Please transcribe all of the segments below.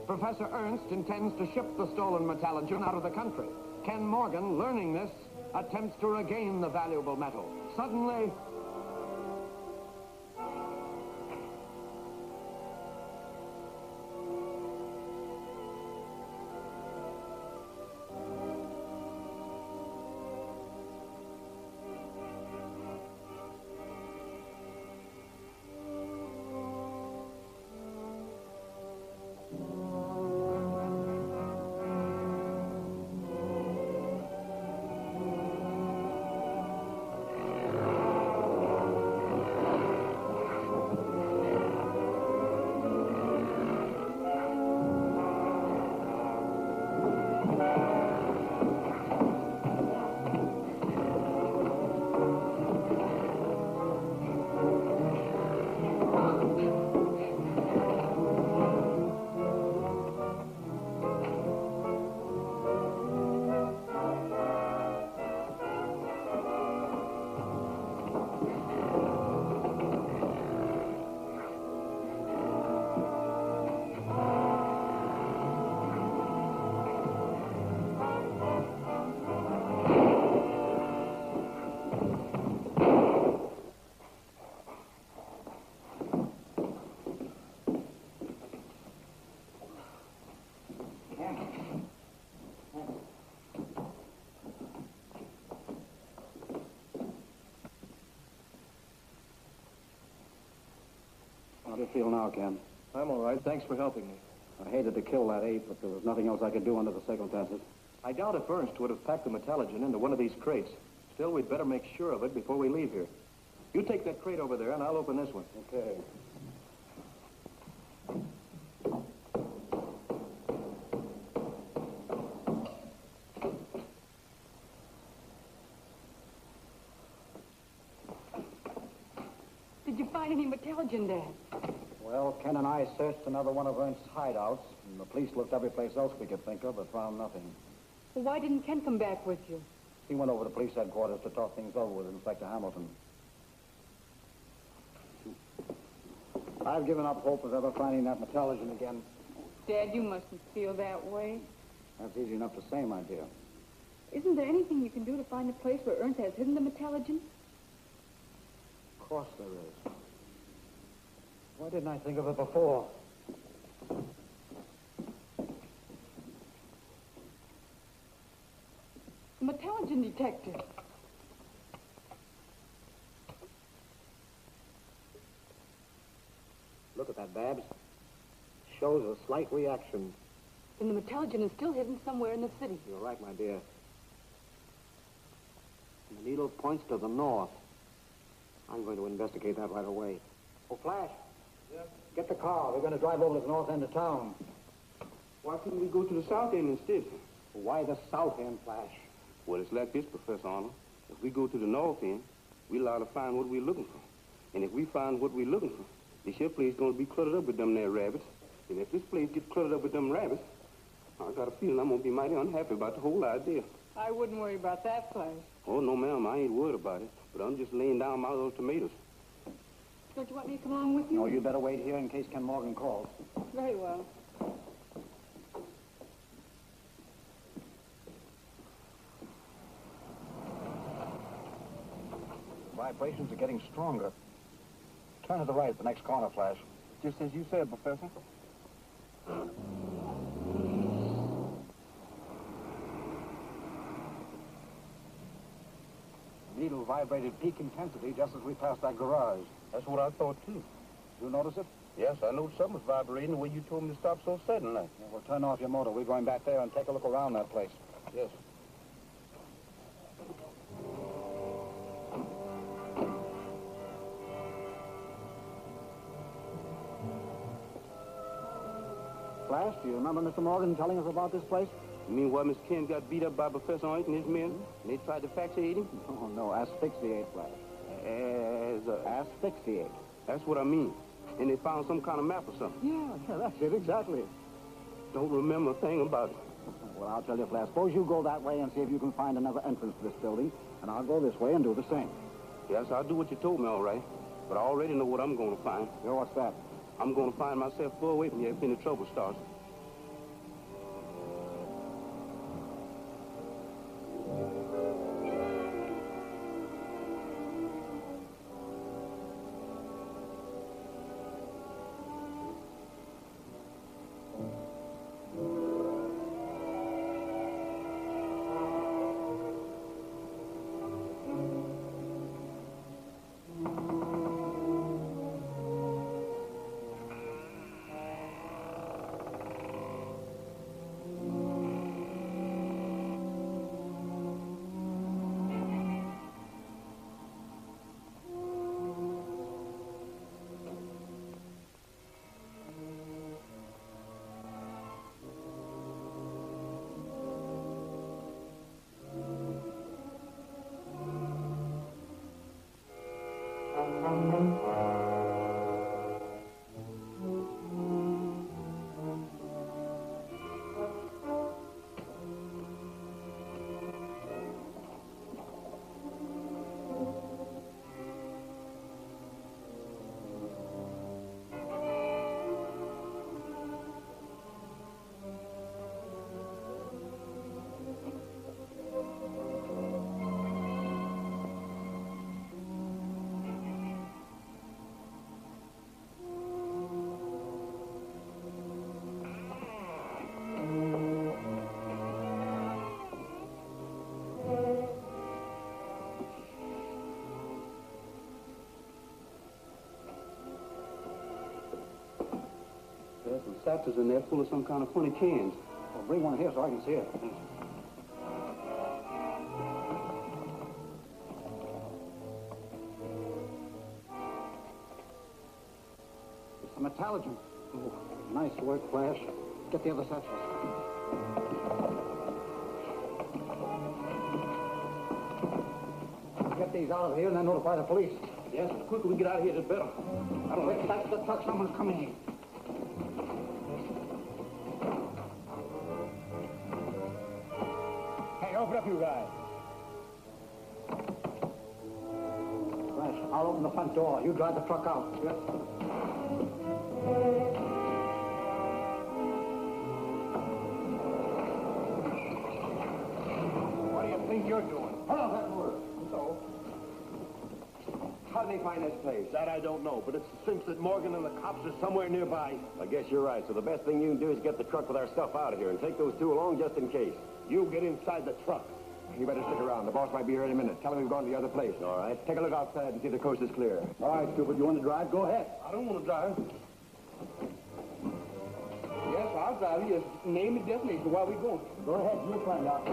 Professor Ernst intends to ship the stolen Metalogen out of the country. Ken Morgan, learning this, attempts to regain the valuable metal. Suddenly... How do you feel now, Ken? I'm all right. Thanks for helping me. I hated to kill that ape, but there was nothing else I could do under the circumstances. I doubt if Ernst would have packed the Metalogen into one of these crates. Still, we'd better make sure of it before we leave here. You take that crate over there, and I'll open this one. Okay. Did you find any Metalogen, Dad? Well, Ken and I searched another one of Ernst's hideouts, and the police looked every place else we could think of, but found nothing. Well, why didn't Ken come back with you? He went over to police headquarters to talk things over with Inspector Hamilton. I've given up hope of ever finding that Metalogen again. Dad, you mustn't feel that way. That's easy enough to say, my dear. Isn't there anything you can do to find the place where Ernst has hidden the Metalogen? Of course there is. Why didn't I think of it before? The Metalogen detector. Look at that, Babs. Shows a slight reaction. And the Metalogen is still hidden somewhere in the city. You're right, my dear. The needle points to the north. I'm going to investigate that right away. Oh, Flash. Yeah? Get the car. We're going to drive over to the north end of town. Why couldn't we go to the south end instead? Why the south end, Flash? Well, it's like this, Professor Arnold. If we go to the north end, we're allowed to find what we're looking for. And if we find what we're looking for, this here place is going to be cluttered up with them there rabbits. And if this place gets cluttered up with them rabbits, I got a feeling I'm going to be mighty unhappy about the whole idea. I wouldn't worry about that, Flash. Oh, no, ma'am, I ain't worried about it. But I'm just laying down my little tomatoes. Don't you want me to come along with you? No, you better wait here in case Ken Morgan calls. Very well. Vibrations are getting stronger. Turn to the right at the next corner, Flash. Just as you said, Professor. The needle vibrated peak intensity just as we passed that garage. That's what I thought, too. You notice it? Yes, I know something was vibrating the way you told me to stop so suddenly. Yeah, well, turn off your motor. We're going back there and take a look around that place. Yes. Flash, do you remember Mr. Morgan telling us about this place? You mean why Miss Ken got beat up by Professor Ernst and his men? And they tried to faxate him? Oh, no, asphyxiate, Flash. Asphyxiate. That's what I mean. And they found some kind of map or something. Yeah, that's it, exactly. Don't remember a thing about it. Well, I'll tell you, Flash. Suppose you go that way and see if you can find another entrance to this building, and I'll go this way and do the same. Yes, I'll do what you told me, all right. But I already know what I'm going to find. Yeah, what's that? I'm going to find myself far away from here if any trouble starts. There's some satchels in there full of some kind of funny cans. Well, bring one here so I can see it. It's the Metalogen. Oh, nice work, Flash. Get the other satchels. Get these out of here and then notify the police. Yes, the quicker we get out of here, the better. I don't know. That's the truck. Someone's coming in. Hey, open up, you guys. Flash, I'll open the front door. You drive the truck out. Yes. What do you think you're doing? Hold on, that motor. So? How did they find this place? That I don't know, but it's a cinch that Morgan and the cops are somewhere nearby. I guess you're right. So the best thing you can do is get the truck with our stuff out of here and take those two along just in case. You get inside the truck. You better stick around. The boss might be here any minute. Tell him we've gone to the other place. All right. Take a look outside and see if the coast is clear. All right, stupid. You want to drive? Go ahead. I don't want to drive. Yes, I'll drive you. Just name the destination while we're going. Go ahead. You'll find out.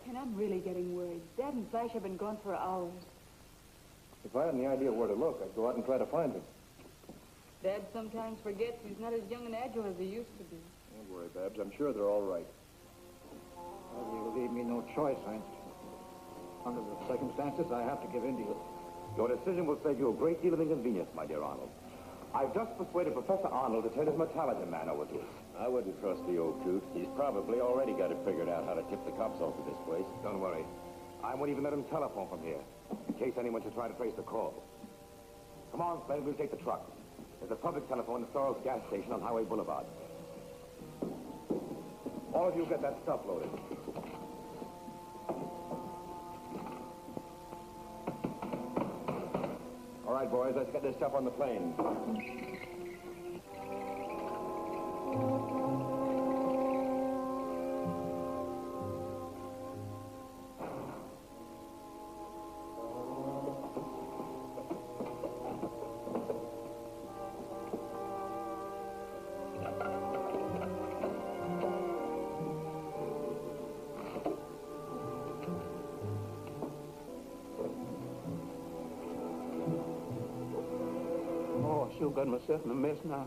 And I'm really getting worried. Dad and Flash have been gone for hours. If I had any idea where to look, I'd go out and try to find him. Dad sometimes forgets he's not as young and agile as he used to be. Don't worry, Babs. I'm sure they're all right. Well, you leave me no choice, Ernst. Under the circumstances, I have to give in to you. Your decision will save you a great deal of inconvenience, my dear Arnold. I've just persuaded Professor Arnold to turn his Metalogen Man over to us. I wouldn't trust the old coot. He's probably already got it figured out how to tip the cops off of this place. Don't worry. I won't even let him telephone from here, in case anyone should try to trace the call. Come on, Splendid, we'll take the truck. There's a public telephone at Thor's gas station on Highway Boulevard. All of you get that stuff loaded. All right, boys, let's get this stuff on the plane. Oh, I sure got myself in a mess now.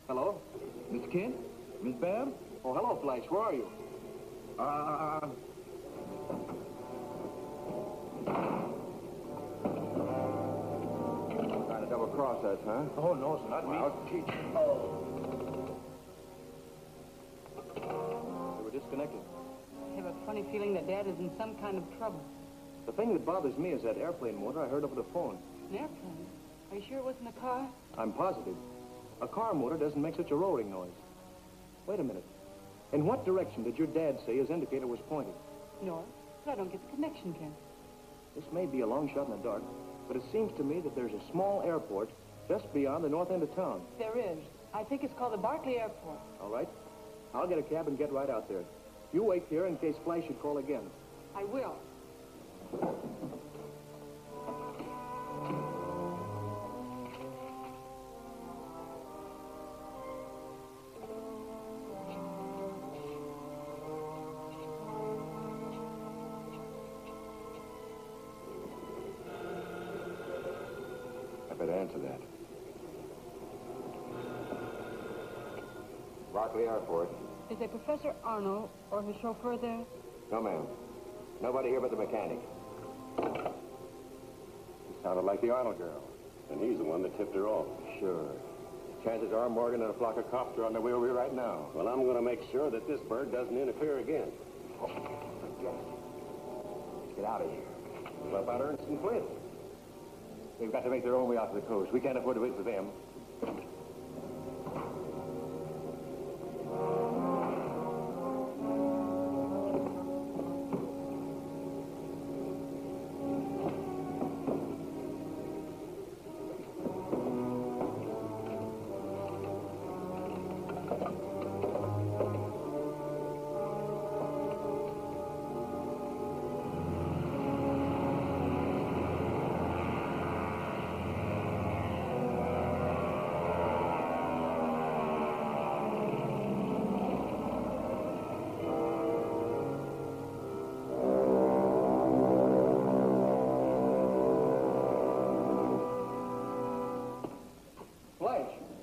Hello? Mr. Kent? Miss Babs? Oh, hello, Flash. Where are you? Trying to double-cross us, huh? Oh, no, it's not me. They were disconnected. I have a funny feeling that Dad is in some kind of trouble. The thing that bothers me is that airplane motor I heard over the phone. An airplane? Are you sure it wasn't a car? I'm positive. A car motor doesn't make such a roaring noise. Wait a minute. In what direction did your dad say his indicator was pointing? North. But I don't get the connection, Kent. This may be a long shot in the dark, but it seems to me that there's a small airport just beyond the north end of town. There is. I think it's called the Barclay Airport. All right? I'll get a cab and get right out there. You wait here in case Flash should call again. I will. Better answer that. Barclay Airport. Is there Professor Arnold or his chauffeur there? No, ma'am. Nobody here but the mechanic. Sounded like the Arnold girl. And he's the one that tipped her off. Sure. Chances are Morgan and a flock of cops are on their way over here right now. Well, I'm going to make sure that this bird doesn't interfere again. Let's get out of here. What about Ernst and Flint? They've got to make their own way out to the coast. We can't afford to wait for them.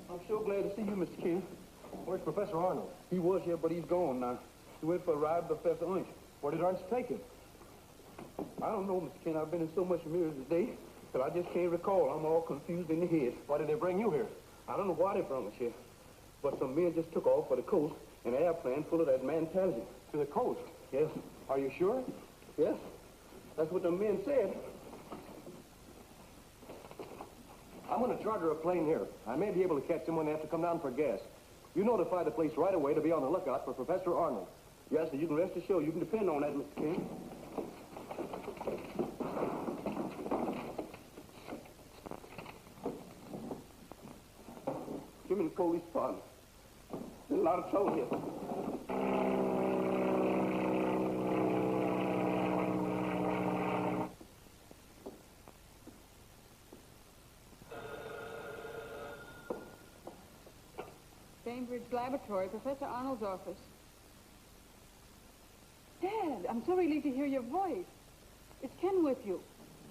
I'm so glad to see you, Mr. King. Where's Professor Arnold? He was here, but he's gone now. He went for a ride with Professor Ernst. Where did Ernst take him? I don't know, Mr. King. I've been in so much mirrors today that I just can't recall. I'm all confused in the head. Why did they bring you here? I don't know why they brought us here. But some men just took off for the coast in an airplane full of that Metalogen. To the coast? Yes. Are you sure? Yes. That's what the men said. I'm going to charter a plane here. I may be able to catch them when they have to come down for gas. You notify the police right away to be on the lookout for Professor Arnold. Yes, sir, you can rest assured. You can depend on that, Mr. King. Give me the police department. There's a lot of trouble here. Cambridge Laboratory, Professor Arnold's office. Dad, I'm so relieved to hear your voice. Is Ken with you?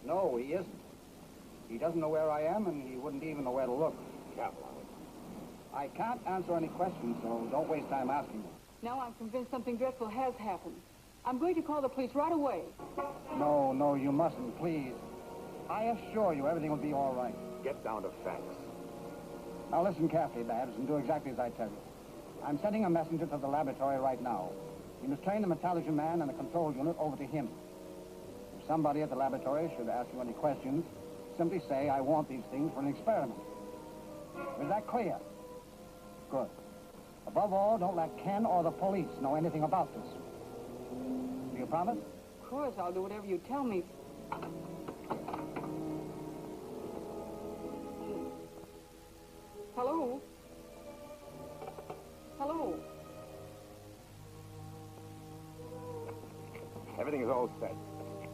No, he isn't. He doesn't know where I am, and he wouldn't even know where to look. I can't answer any questions, so don't waste time asking them. Now I'm convinced something dreadful has happened. I'm going to call the police right away. No, you mustn't, please. I assure you everything will be all right. Get down to facts. Now listen carefully, Babs, and do exactly as I tell you. I'm sending a messenger to the laboratory right now. You must train the Metalogen Man and the control unit over to him. If somebody at the laboratory should ask you any questions, simply say, I want these things for an experiment. Is that clear? Good. Above all, don't let Ken or the police know anything about this. Do you promise? Of course, I'll do whatever you tell me. Hello? Hello? Everything is all set.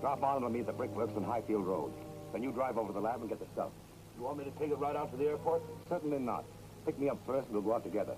Drop Arnold and me at the Brickworks on Highfield Road. Then you drive over to the lab and get the stuff. You want me to take it right out to the airport? Certainly not. Pick me up first and we'll go out together.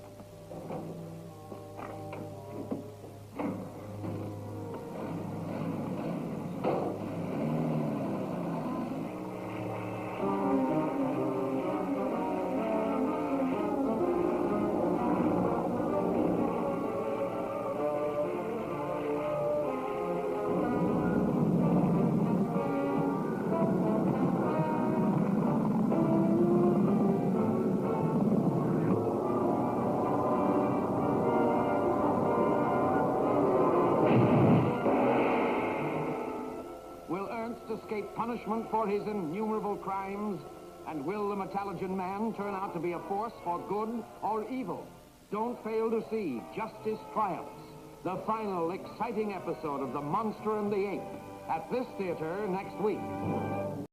Escape punishment for his innumerable crimes? And will the Metalogen Man turn out to be a force for good or evil? Don't fail to see Justice Triumphs, the final exciting episode of The Monster and the Ape, at this theater next week.